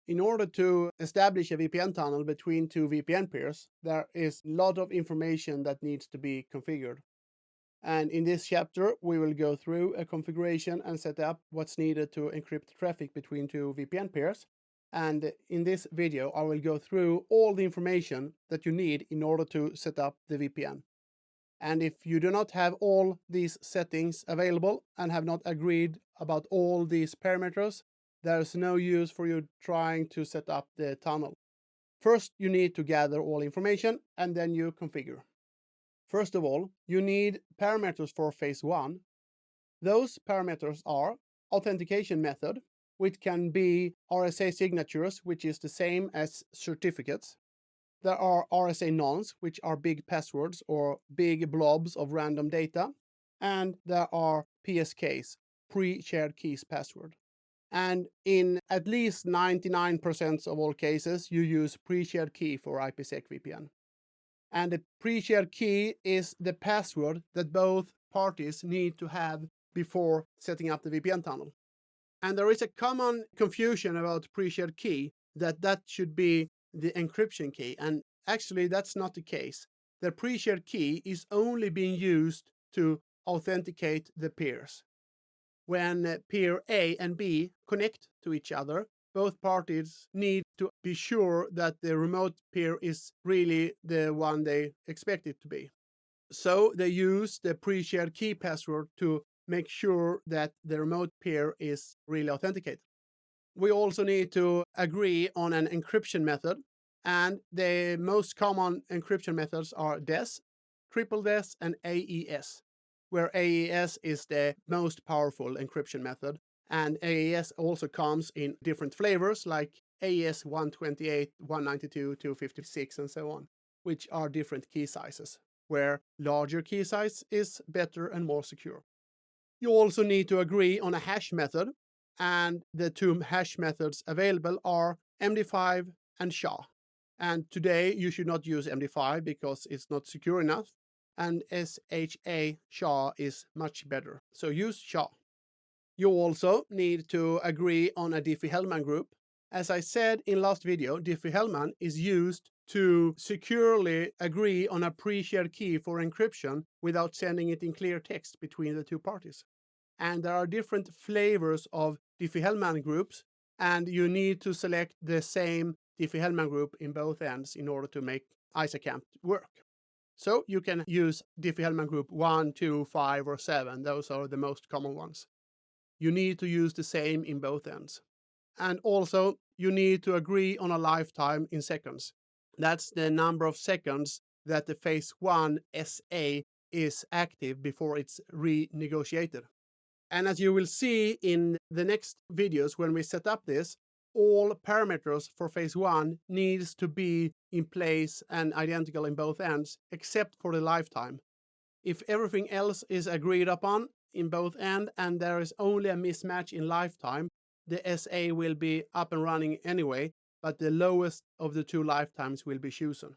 In order to establish a VPN tunnel between two VPN peers, there is a lot of information that needs to be configured. And in this chapter, we will go through a configuration and set up what's needed to encrypt traffic between two VPN pairs. And in this video, I will go through all the information that you need in order to set up the VPN. And if you do not have all these settings available and have not agreed about all these parameters, there's no use for you trying to set up the tunnel. First, you need to gather all information and then you configure. First of all, you need parameters for phase 1. Those parameters are authentication method, which can be RSA signatures, which is the same as certificates. There are RSA nonce, which are big passwords or big blobs of random data. And there are PSKs, pre-shared keys password. And in at least 99% of all cases, you use pre-shared key for IPsec VPN. And the pre-shared key is the password that both parties need to have before setting up the VPN tunnel. And there is a common confusion about pre-shared key that should be the encryption key. And actually, that's not the case. The pre-shared key is only being used to authenticate the peers. When peer A and B connect to each other, both parties need to be sure that the remote peer is really the one they expect it to be. So they use the pre-shared key password to make sure that the remote peer is really authenticated. We also need to agree on an encryption method, and the most common encryption methods are DES, triple DES, and AES, where AES is the most powerful encryption method. And AES also comes in different flavors like AES 128, 192, 256, and so on, which are different key sizes, where larger key size is better and more secure. You also need to agree on a hash method, and the two hash methods available are MD5 and SHA. And today you should not use MD5 because it's not secure enough, and SHA is much better. So use SHA. You also need to agree on a Diffie-Hellman group. As I said in last video, Diffie-Hellman is used to securely agree on a pre-shared key for encryption without sending it in clear text between the two parties. And there are different flavors of Diffie-Hellman groups, and you need to select the same Diffie-Hellman group in both ends in order to make ISACAMP work. So you can use Diffie-Hellman group 1, 2, 5, or 7. Those are the most common ones. You need to use the same in both ends. And also, you need to agree on a lifetime in seconds. That's the number of seconds that the phase 1 SA is active before it's renegotiated. And as you will see in the next videos when we set up this, all parameters for phase 1 needs to be in place and identical in both ends, except for the lifetime. If everything else is agreed upon in both ends and there is only a mismatch in lifetime, the SA will be up and running anyway, but the lowest of the two lifetimes will be chosen.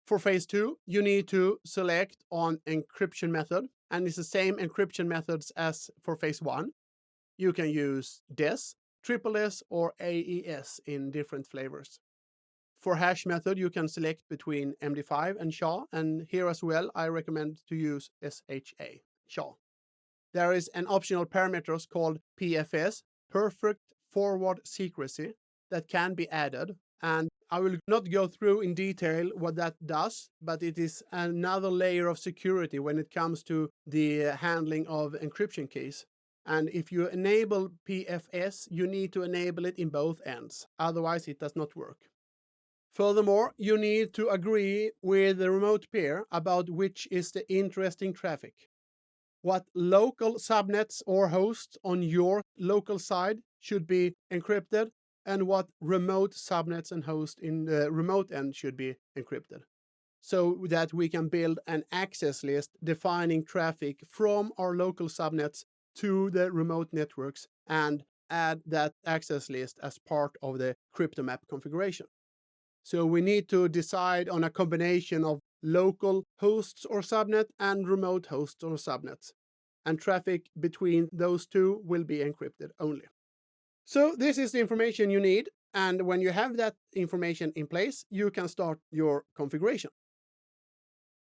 For phase 2, you need to select on encryption method, and it's the same encryption methods as for phase 1. You can use DES, triple S, or AES in different flavors. For hash method, you can select between MD5 and SHA, and here as well, I recommend to use SHA. There is an optional parameters called PFS, Perfect Forward Secrecy, that can be added. And I will not go through in detail what that does, but it is another layer of security when it comes to the handling of encryption keys. And if you enable PFS, you need to enable it in both ends. Otherwise, it does not work. Furthermore, you need to agree with the remote peer about which is the interesting traffic. What local subnets or hosts on your local side should be encrypted, and what remote subnets and hosts in the remote end should be encrypted, so that we can build an access list defining traffic from our local subnets to the remote networks and add that access list as part of the CryptoMap configuration. So we need to decide on a combination of local hosts or subnet and remote hosts or subnets. And traffic between those two will be encrypted only. So this is the information you need. And when you have that information in place, you can start your configuration.